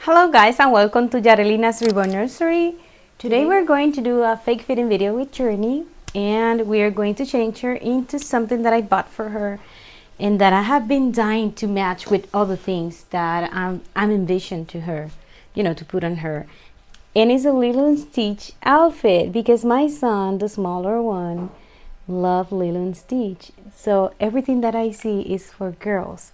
Hello guys and welcome to Yarelina's Reborn Nursery. Today we're going to do a fake fitting video with Journey, and we are going to change her into something that I bought for her and that I have been dying to match with other things that I'm envisioned to her, to put on her. And it's a Lilo and Stitch outfit because my son, the smaller one, loves Lilo and Stitch. So everything that I see is for girls.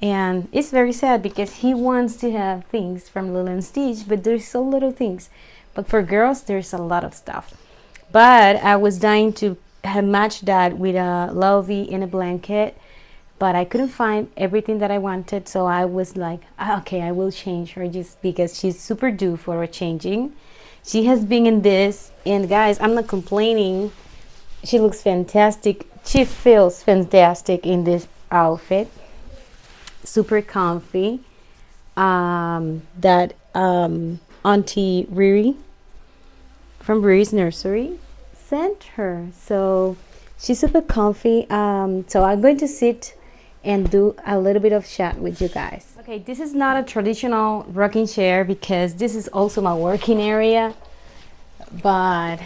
And it's very sad because he wants to have things from Lilo and Stitch, but there's so little things. But for girls, there's a lot of stuff. But I was dying to have matched that with a lovey in a blanket, but I couldn't find everything that I wanted. So I was like, okay, I will change her just because she's super due for a changing. She has been in this, and guys, I'm not complaining. She looks fantastic. She feels fantastic in this outfit. Super comfy. That Auntie Riri from Riri's Nursery sent her, so she's super comfy. So I'm going to sit and do a little bit of chat with you guys. Okay, this is not a traditional rocking chair because this is also my working area, but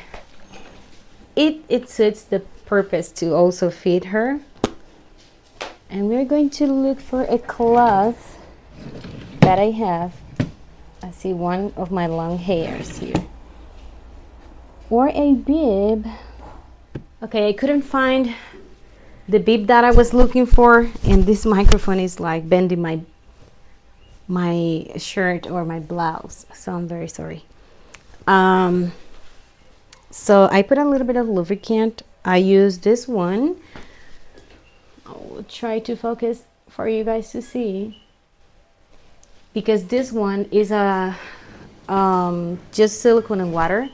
it suits the purpose to also fit her. And we're going to look for a cloth that I have. I see one of my long hairs here. Or a bib. Okay, I couldn't find the bib that I was looking for, and this microphone is like bending my shirt or my blouse, so I'm very sorry. So I put a little bit of lubricant. I use this one. I'll try to focus for you guys to see, because this one is a just silicone and water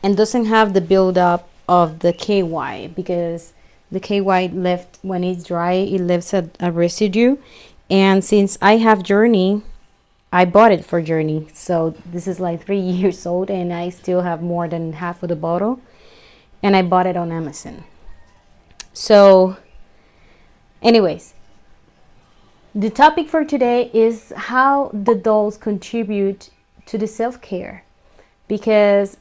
and doesn't have the buildup of the KY, because the KY left, when it's dry, it leaves a residue. And since I have Journey, I bought it for Journey, so this is like 3 years old and I still have more than half of the bottle, and I bought it on Amazon. So anyways, the topic for today is how the dolls contribute to the self-care, because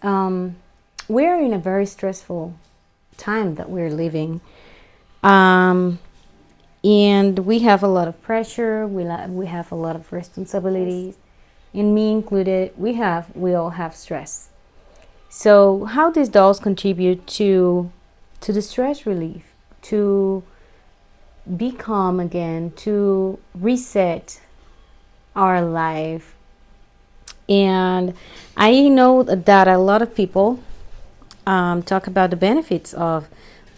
we're in a very stressful time that we're living, and we have a lot of pressure, we have a lot of responsibilities, and me included. We all have stress. So how these dolls contribute to the stress relief, to be calm again, to reset our life. And I know that a lot of people talk about the benefits of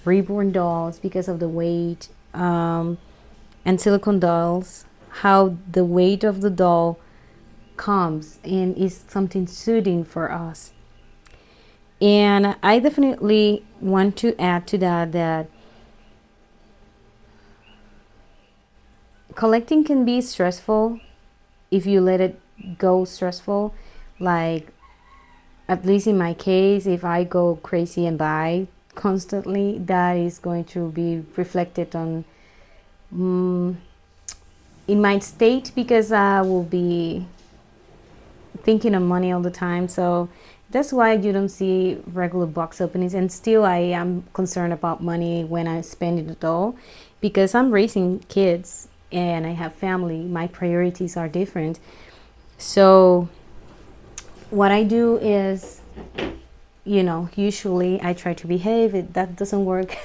reborn dolls because of the weight, and silicone dolls, how the weight of the doll comes and is something soothing for us. And I definitely want to add to that collecting can be stressful if you let it go stressful. Like, at least in my case, if I go crazy and buy constantly, that is going to be reflected on in my state, because I will be thinking of money all the time. So that's why you don't see regular box openings, and still I am concerned about money when I spend it all, because I'm raising kids and I have family. My priorities are different. So what I do is, usually I try to behave. If that doesn't work,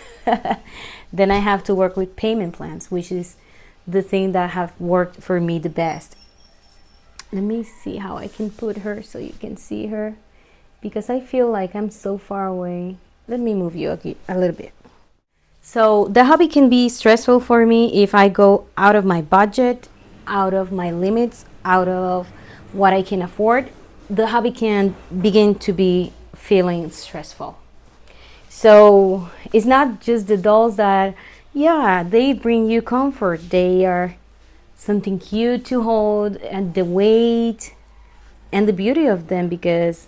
then I have to work with payment plans, which is the thing that have worked for me the best. Let me see how I can put her so you can see her, because I feel like I'm so far away. Let me move you a little bit. So the hobby can be stressful for me if I go out of my budget, out of my limits, out of what I can afford. The hobby can begin to be feeling stressful. So it's not just the dolls that, they bring you comfort. They are something cute to hold, and the weight and the beauty of them, because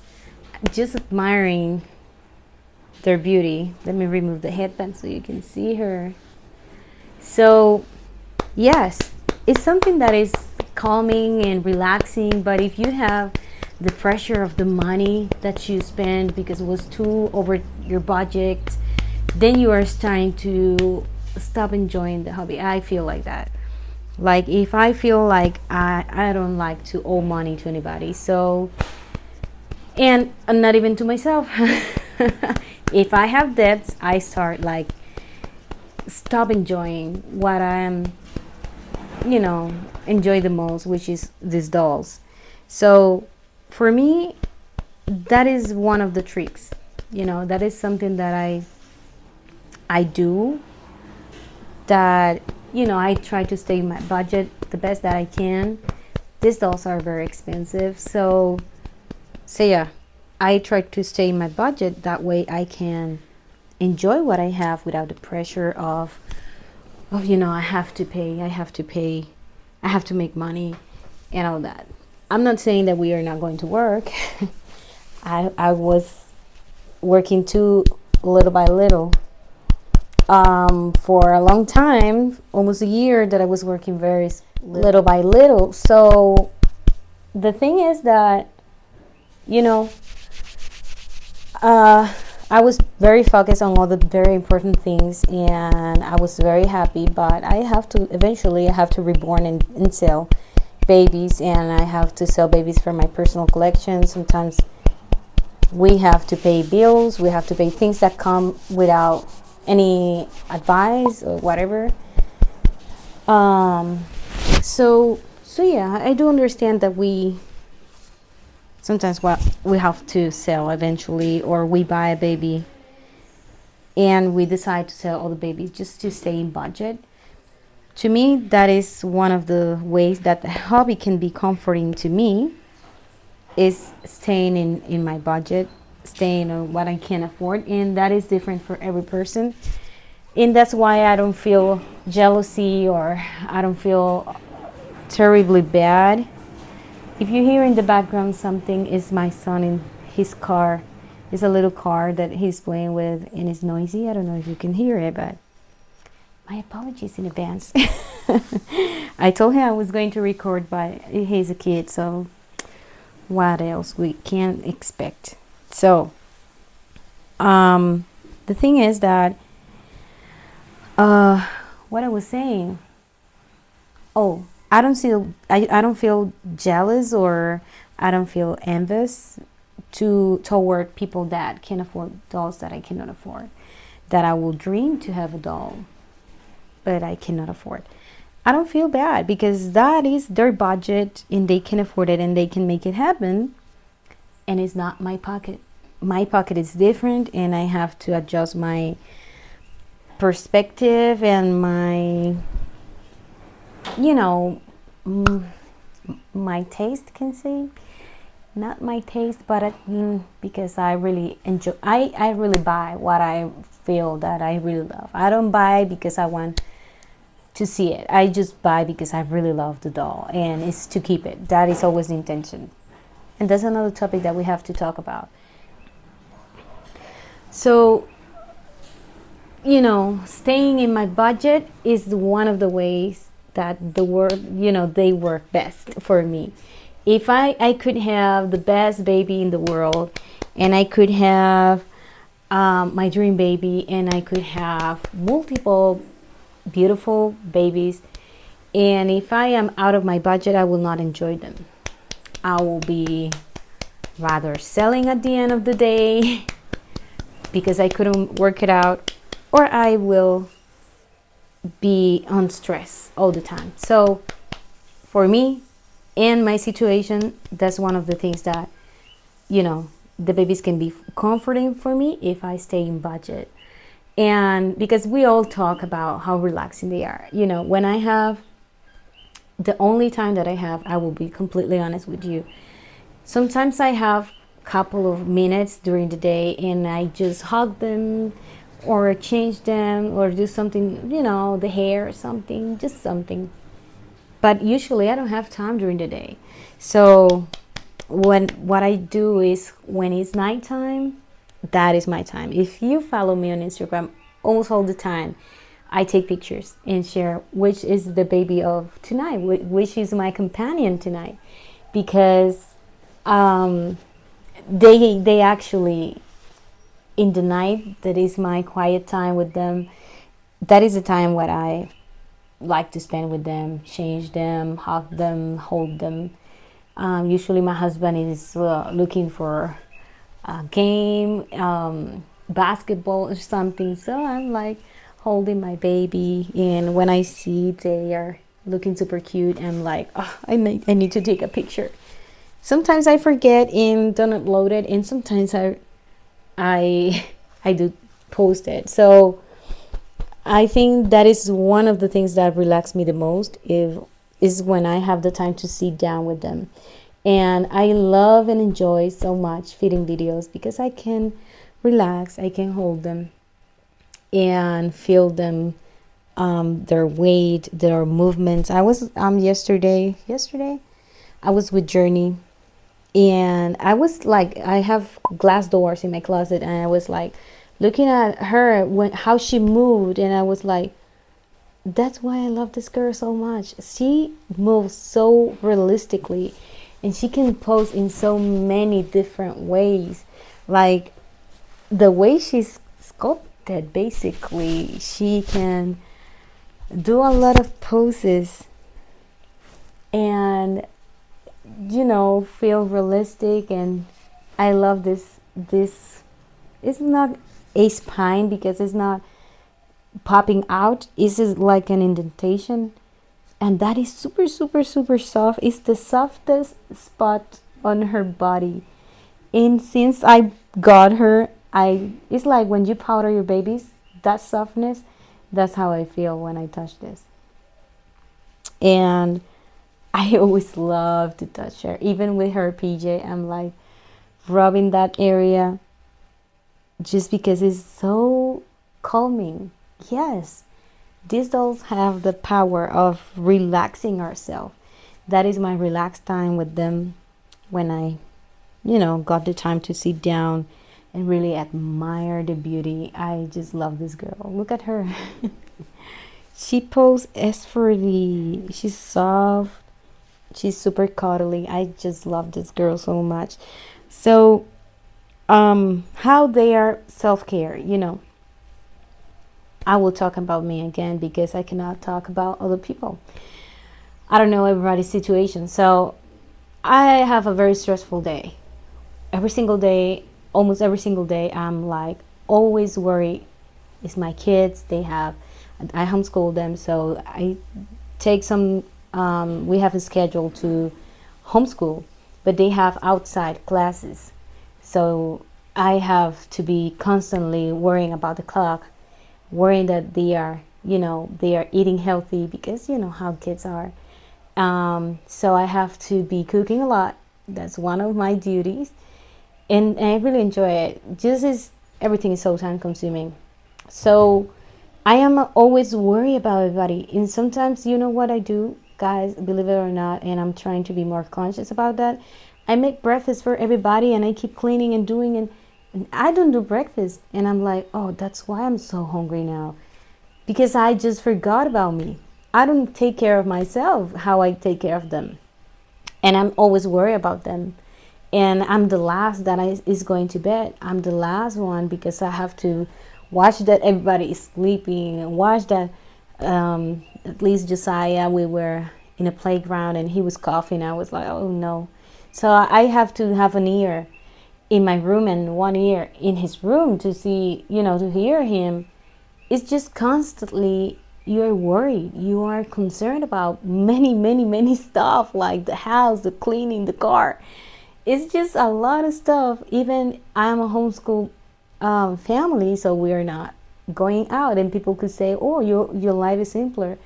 just admiring their beauty. Let me remove the headband so you can see her. So yes, it's something that is calming and relaxing. But if you have the pressure of the money that you spend because it was too over your budget, then you are starting to stop enjoying the hobby. I feel like that. Like if I feel like I don't like to owe money to anybody, so, and not even to myself. If I have debts, I start like stop enjoying what I am, enjoy the most, which is these dolls. So for me, that is one of the tricks. That is something that I do, that I try to stay in my budget the best that I can. These dolls are very expensive, so yeah, I try to stay in my budget. That way I can enjoy what I have without the pressure of I have to pay, I have to make money and all that. I'm not saying that we are not going to work. I was working too, little by little, for a long time, almost a year, that I was working very little by little. So the thing is that I was very focused on all the very important things, and I was very happy. But I have to reborn and sell babies, and I have to sell babies for my personal collection. Sometimes we have to pay bills, we have to pay things that come without any advice or whatever. So yeah, I do understand that we sometimes we have to sell eventually, or we buy a baby and we decide to sell all the babies just to stay in budget. To me, that is one of the ways that the hobby can be comforting to me, is staying in my budget, staying on what I can afford. And that is different for every person. And that's why I don't feel jealousy, or I don't feel terribly bad. If you hear in the background something, is my son in his car. It's a little car that he's playing with and it's noisy. I don't know if you can hear it, but my apologies in advance. I told him I was going to record, but he's a kid, so what else we can expect. So the thing is that what I was saying, I don't feel jealous, or I don't feel envious toward people that can afford dolls that I cannot afford, that I will dream to have a doll but I cannot afford. I don't feel bad, because that is their budget and they can afford it and they can make it happen, and it's not my pocket. My pocket is different, and I have to adjust my perspective and my my taste, can say, not my taste, but because I really enjoy, I really buy what I feel that I really love. I don't buy because I want to see it. I just buy because I really love the doll, and it's to keep it. That is always the intention. And that's another topic that we have to talk about. So staying in my budget is one of the ways that they work best for me. If I could have the best baby in the world, and I could have my dream baby, and I could have multiple beautiful babies, and if I am out of my budget, I will not enjoy them. I will be rather selling at the end of the day because I couldn't work it out, or I will be on stress all the time. So for me, in my situation, that's one of the things that the babies can be comforting for me if I stay in budget. And because we all talk about how relaxing they are, when I have the only time that I will be completely honest with you, sometimes I have a couple of minutes during the day and I just hug them or change them or do something, the hair or something, just something. But usually I don't have time during the day. So what I do is, when it's nighttime, that is my time. If you follow me on Instagram, almost all the time I take pictures and share which is the baby of tonight, which is my companion tonight, because um, they actually, in the night, that is my quiet time with them. That is the time what I like to spend with them, change them, hug them, hold them. Usually my husband is looking for a game, basketball or something, so I'm like holding my baby, and when I see they are looking super cute, I'm like, oh, I need to take a picture. Sometimes I forget and don't upload it, and sometimes I I do post it. So I think that is one of the things that relax me the most, if is when I have the time to sit down with them. And I love and enjoy so much feeding videos because I can relax, I can hold them and feel them, their weight, their movements. I was yesterday I was with Journey, and I was like, I have glass doors in my closet, and I was like looking at her when how she moved, and I was like, that's why I love this girl so much. She moves so realistically, and she can pose in so many different ways. Like the way she's sculpted, basically, she can do a lot of poses and, feel realistic. And I love this. It's not a spine because it's not popping out. It's just like an indentation, and that is super super super soft. It's the softest spot on her body, and since I got her, I it's like when you powder your babies, that softness, that's how I feel when I touch this. And I always love to touch her, even with her PJ. I'm like rubbing that area just because it's so calming. Yes, these dolls have the power of relaxing ourselves. That is my relaxed time with them, when I, got the time to sit down and really admire the beauty. I just love this girl. Look at her. She poses effortlessly. She's soft. She's super cuddly. I just love this girl so much. So, how they are self care, I will talk about me again because I cannot talk about other people. I don't know everybody's situation. So I have a very stressful day. Every single day, almost every single day, I'm like always worried. It's my kids. I homeschool them. So I take some, we have a schedule to homeschool, but they have outside classes. So I have to be constantly worrying about the clock, worrying that they are eating healthy, because you know how kids are. So I have to be cooking a lot. That's one of my duties, and I really enjoy it. Just as everything is so time consuming, so I am always worried about everybody. And sometimes, you know what I do, guys, believe it or not, and I'm trying to be more conscious about that. I make breakfast for everybody, and I keep cleaning and doing, and I don't do breakfast, and I'm like, oh, that's why I'm so hungry now, because I just forgot about me. I don't take care of myself how I take care of them, and I'm always worried about them. And I'm the last that is going to bed. I'm the last one because I have to watch that everybody is sleeping, and watch that, at least Josiah, we were in a playground and he was coughing. I was like, oh no. So I have to have an ear in my room and one ear in his room to see, to hear him. It's just constantly, you're worried, you are concerned about many many many stuff, like the house, the cleaning, the car. It's just a lot of stuff. Even I'm a homeschool, family, so we're not going out, and people could say, oh, your life is simpler.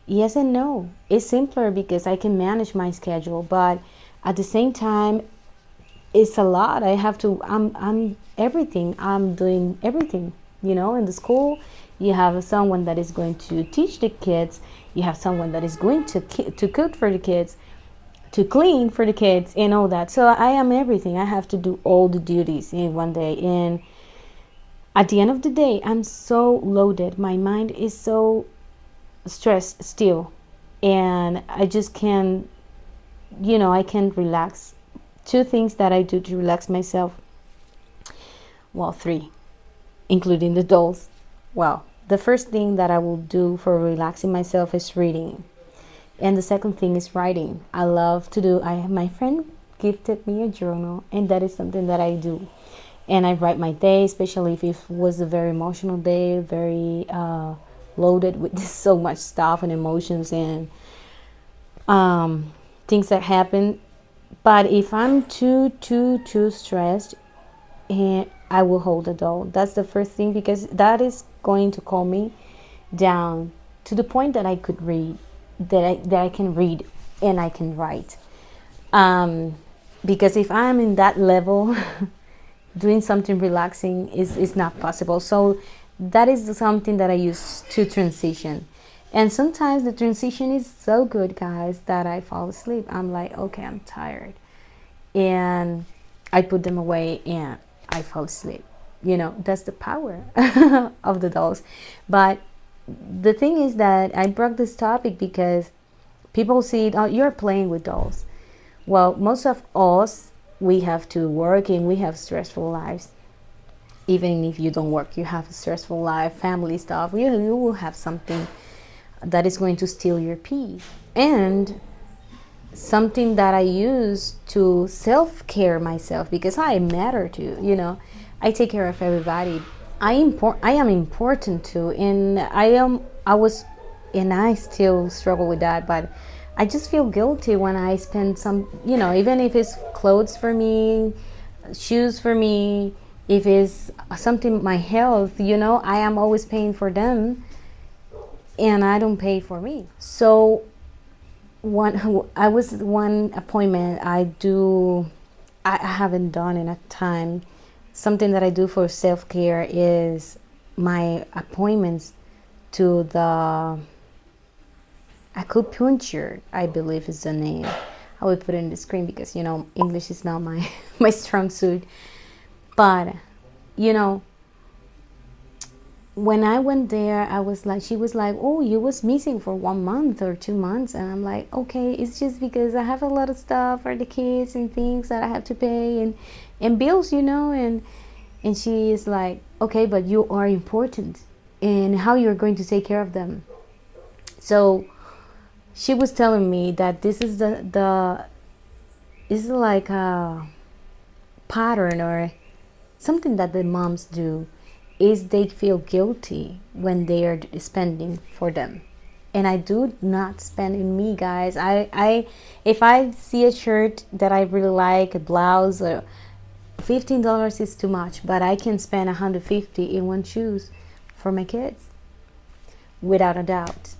Yes and no. It's simpler because I can manage my schedule, but at the same time, it's a lot. I have to, I'm everything, I'm doing everything. In the school, you have someone that is going to teach the kids, you have someone that is going to cook for the kids, to clean for the kids, and all that. So I am everything. I have to do all the duties in one day, and At the end of the day, I'm so loaded. My mind is so stressed still. And I just can't, I can't relax. Two things that I do to relax myself. Well, three, including the dolls. Well, the first thing that I will do for relaxing myself is reading. And the second thing is writing. I love to do, my friend gifted me a journal, and that is something that I do. And I write my day, especially if it was a very emotional day, very loaded with so much stuff and emotions and things that happen. But if I'm too stressed, and I will hold a doll. That's the first thing, because that is going to calm me down to the point that I could read, that I can read and I can write. Because if I'm in that level, doing something relaxing is not possible. So that is something that I use to transition. And sometimes the transition is so good, guys, that I fall asleep. I'm like, okay, I'm tired. And I put them away and I fall asleep. That's the power of the dolls. But the thing is that I brought this topic because people see, oh, you're playing with dolls. Well, most of us, we have to work and we have stressful lives. Even if you don't work, you have a stressful life, family stuff. You will have something that is going to steal your peace. And something that I use to self-care myself, because I matter too. I take care of everybody. I am important too, and I was, and I still struggle with that. But I just feel guilty when I spend some, even if it's clothes for me, shoes for me, if it's something, my health, I am always paying for them, and I don't pay for me. So one appointment I haven't done in a time. Something that I do for self-care is my appointments to the acupuncture, I believe is the name. I will put it in the screen because English is not my my strong suit. But when I went there, she was like, oh, you was missing for 1 month or 2 months. And I'm like, okay, it's just because I have a lot of stuff for the kids and things that I have to pay and bills, and she is like, okay, but you are important, and how you're going to take care of them. So she was telling me that this is the is like a pattern or something that the moms do, is they feel guilty when they are spending for them. And I do not spend in me, guys. I if I see a shirt that I really like, a blouse, or $15 is too much, but I can spend 150 in one shoes for my kids without a doubt.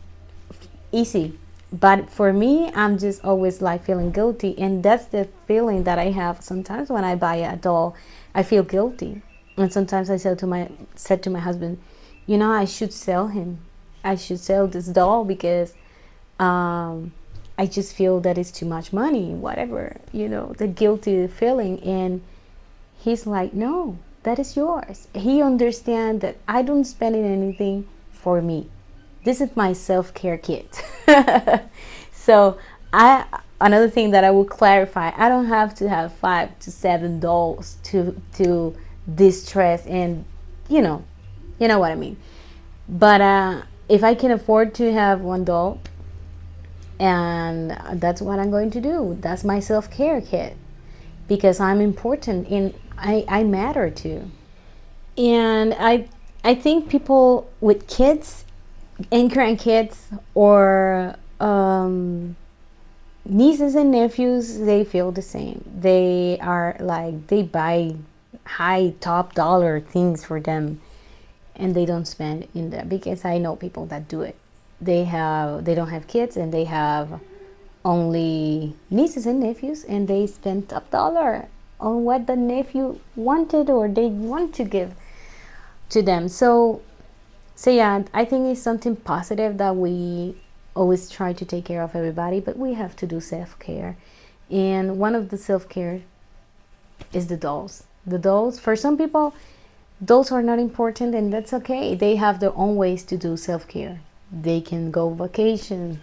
Easy. But for me, I'm just always like feeling guilty, and that's the feeling that I have sometimes when I buy a doll. I feel guilty, and sometimes I said to my husband, I should sell him. I should sell this doll because I just feel that it's too much money, whatever, the guilty feeling. And he's like, no, that is yours. He understands that I don't spend anything for me. This is my self-care kit. So another thing that I will clarify, I don't have to have 5 to 7 dolls to distress, and you know what I mean. But if I can afford to have one doll, and that's what I'm going to do. That's my self-care kit, because I'm important and I matter too. And I think people with kids and grandkids, or nieces and nephews, they feel the same. They are like, they buy high top dollar things for them, and they don't spend in there, because I know people that do it. They don't have kids, and they have only nieces and nephews, and they spend top dollar on what the nephew wanted or they want to give to them. So yeah, I think it's something positive that we always try to take care of everybody, but we have to do self-care. And one of the self-care is the dolls. The dolls, for some people, those are not important, and that's okay. They have their own ways to do self-care. They can go vacation,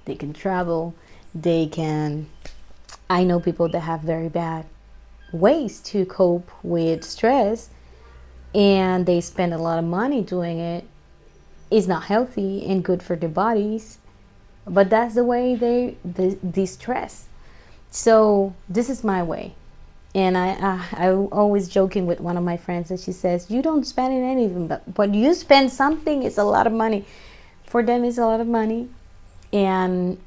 they can travel, they can, I know people that have very bad ways to cope with stress, and they spend a lot of money doing it. It's not healthy and good for their bodies, but that's the way they de-stress. So this is my way. And I always joking with one of my friends, and she says, you don't spend in anything, but when you spend something, it's a lot of money. For them, it's a lot of money. And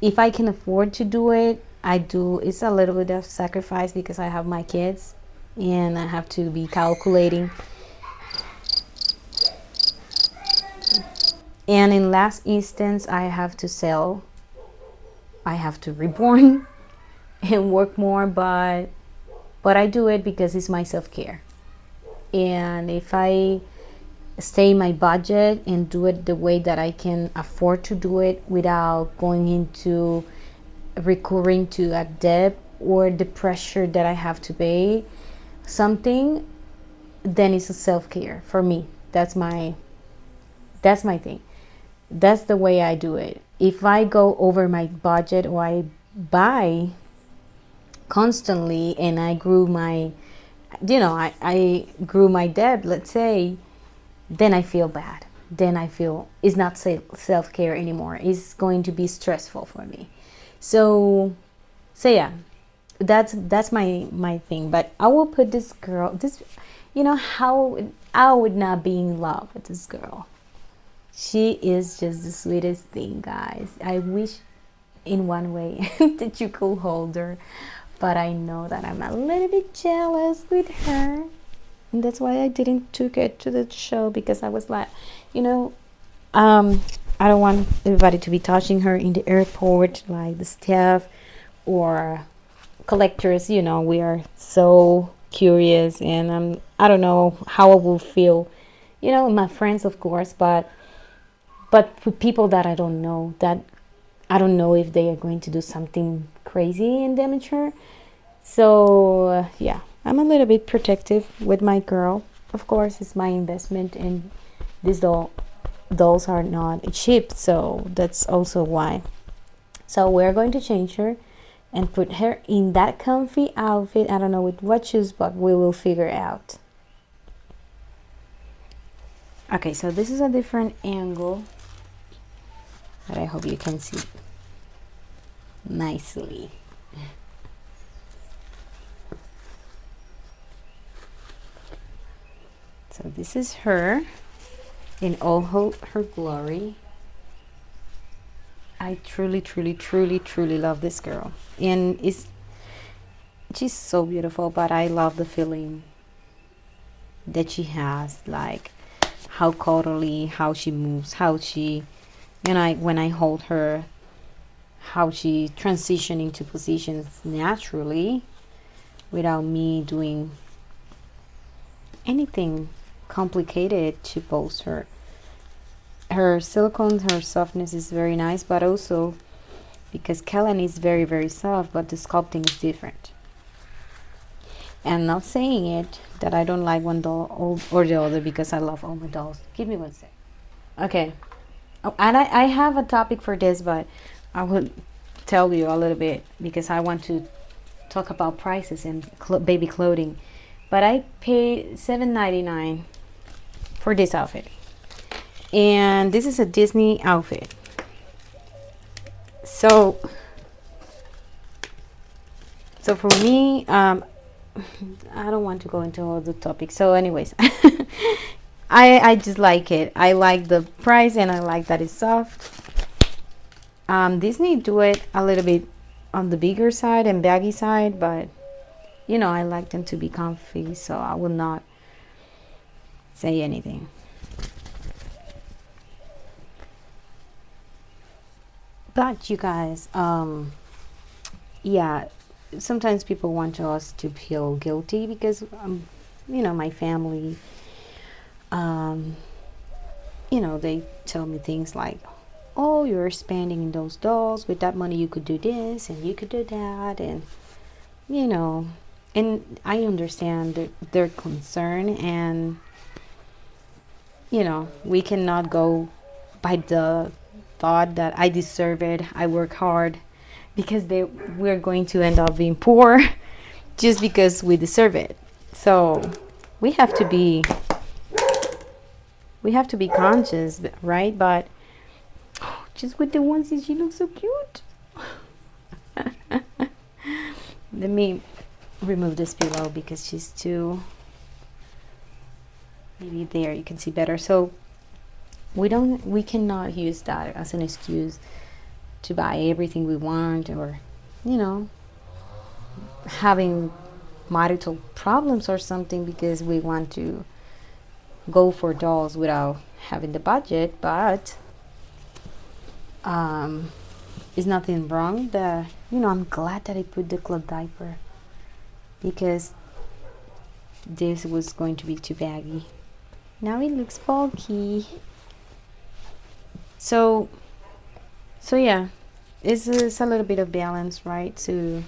if I can afford to do it, I do. It's a little bit of sacrifice because I have my kids and I have to be calculating. And in last instance, I have to sell, I have to reborn and work more, but I do it because it's my self-care. And if I stay in my budget and do it the way that I can afford to do it without going into recurring to a debt or the pressure that I have to pay something, then it's a self-care for me. That's my thing. That's the way I do it. If I go over my budget or I buy constantly and I grew my, I grew my debt, let's say, then I feel bad. Then I feel it's not self-care anymore. It's going to be stressful for me. So yeah, that's my thing. But I will put this girl, this, how I would not be in love with this girl. She is just the sweetest thing, guys. I wish in one way that you could hold her, but I know that I'm a little bit jealous with her, and that's why I didn't took it to the show, because I was like, you know, I don't want everybody to be touching her in the airport, like the staff or collectors. We are so curious, and I don't know how I will feel. My friends, of course, but with people that I don't know, that I don't know if they are going to do something crazy and damage her. So yeah, I'm a little bit protective with my girl. Of course, it's my investment, and these dolls are not cheap, so that's also why. So we're going to change her and put her in that comfy outfit. I don't know with what shoes, but we will figure out. Okay, so this is a different angle that I hope you can see nicely. So this is her in all her glory. I truly, truly, truly, truly love this girl, and she's so beautiful. But I love the feeling that she has, like how cuddly, how she moves, how she, when I hold her, how she transitioning to positions naturally without me doing anything complicated to pose her. Her silicone, her softness is very nice, but also because Kellen is very, very soft, but the sculpting is different. And not saying it that I don't like one doll or the other, because I love all my dolls. Give me one sec. Okay. Oh, and I have a topic for this, but I will tell you a little bit because I want to talk about prices and baby clothing. But I paid $7.99 for this outfit, and this is a Disney outfit. So for me, I don't want to go into all the topics. So anyways, I just like it. I like the price, and I like that it's soft. Disney do it a little bit on the bigger side and baggy side, but I like them to be comfy, so I will not say anything. But you guys, yeah, sometimes people want us to feel guilty because my family, they tell me things like, oh, you're spending those dolls, with that money you could do this and you could do that, and And I understand their concern, and we cannot go by the thought that I deserve it, I work hard, because we're going to end up being poor just because we deserve it. So we have to be conscious, right? But just with the onesie, she looks so cute. Let me remove this pillow because she's too, maybe there you can see better. So we cannot use that as an excuse to buy everything we want, or having marital problems or something because we want to go for dolls without having the budget. But is nothing wrong. I'm glad that I put the cloth diaper, because this was going to be too baggy. Now it looks bulky. So yeah, it's a little bit of balance, right? To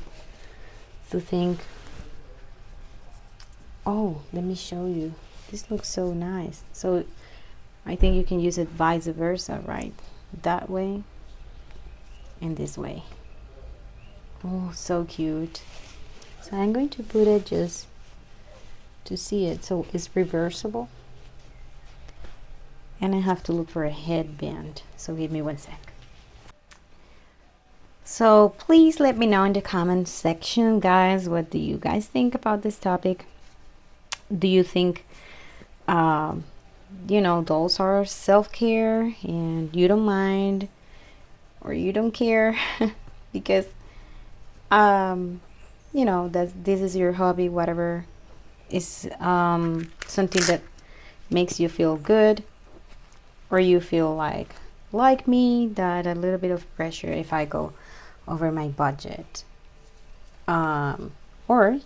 think, oh, let me show you. This looks so nice. So I think you can use it vice versa, right? That way and this way. Oh, so cute. So I'm going to put it just to see it. So it's reversible, and I have to look for a headband, so give me one sec. So please let me know in the comment section, guys, what do you guys think about this topic? Do you think dolls are self-care and you don't mind, or you don't care? Because that this is your hobby, whatever is something that makes you feel good, or you feel like me, that a little bit of pressure if I go over my budget, or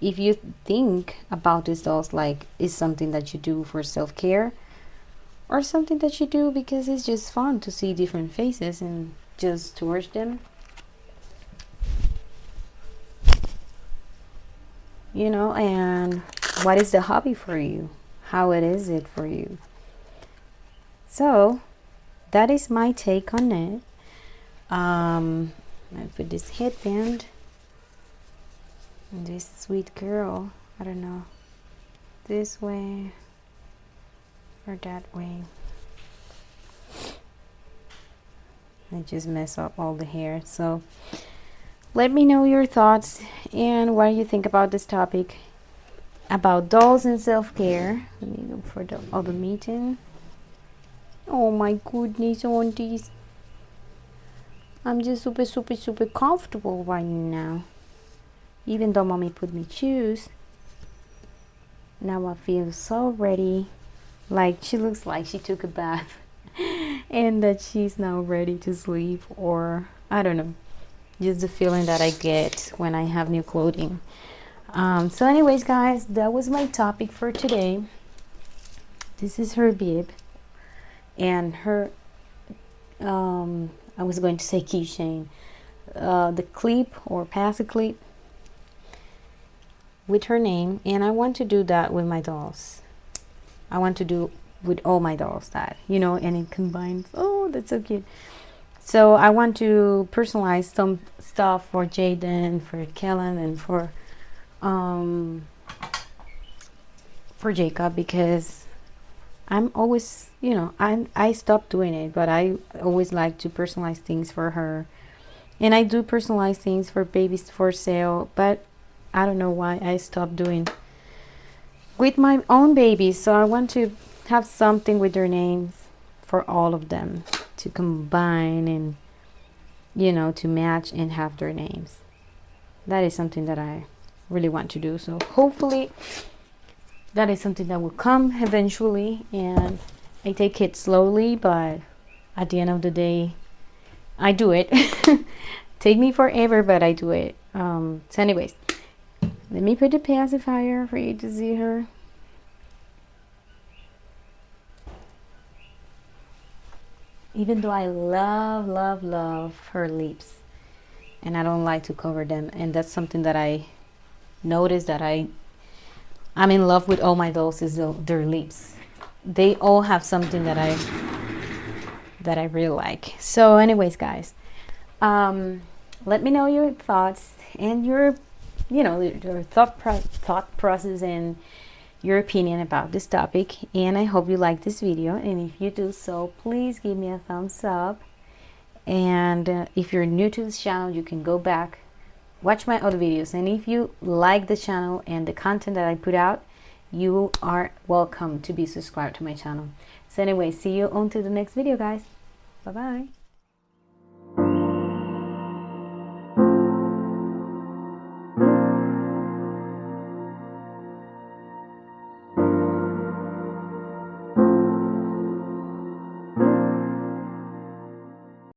if you think about these dolls like is something that you do for self-care, or something that you do because it's just fun to see different faces and just towards them, and what is the hobby for you, how it is it for you. So that is my take on it. I put this headband and this sweet girl, I don't know, this way or that way. I just mess up all the hair. So let me know your thoughts and what you think about this topic about dolls and self-care. Let me go for the other meeting. Oh my goodness, aunties, I'm just super comfortable right now. Even though mommy put me shoes, now I feel so ready. Like she looks like she took a bath and that she's now ready to sleep, or I don't know, just the feeling that I get when I have new clothing. So anyways, guys, that was my topic for today. This is her bib and her I was going to say keychain, the clip or pass clip with her name, and I want to do that with my dolls. I want to do with all my dolls that, and it combines. Oh, that's so cute. So I want to personalize some stuff for Jaden, for Kellen, and for Jacob, because I'm always, I stopped doing it, but I always like to personalize things for her. And I do personalize things for babies for sale, but I don't know why I stopped doing with my own babies. So I want to have something with their names for all of them to combine and, to match and have their names. That is something that I really want to do. So hopefully that is something that will come eventually, and I take it slowly, but at the end of the day, I do it. Take me forever, but I do it. So anyways, let me put the pacifier for you to see her. Even though I love her lips, and I don't like to cover them, and that's something that I notice that I'm in love with all my dolls is their lips. They all have something that I really like. So anyways, guys, let me know your thoughts and your thought process and your opinion about this topic. And I hope you like this video, and if you do so, please give me a thumbs up. And if you're new to this channel, you can go back, watch my other videos, and if you like the channel and the content that I put out, you are welcome to be subscribed to my channel. So anyway, see you on to the next video, guys. Bye bye.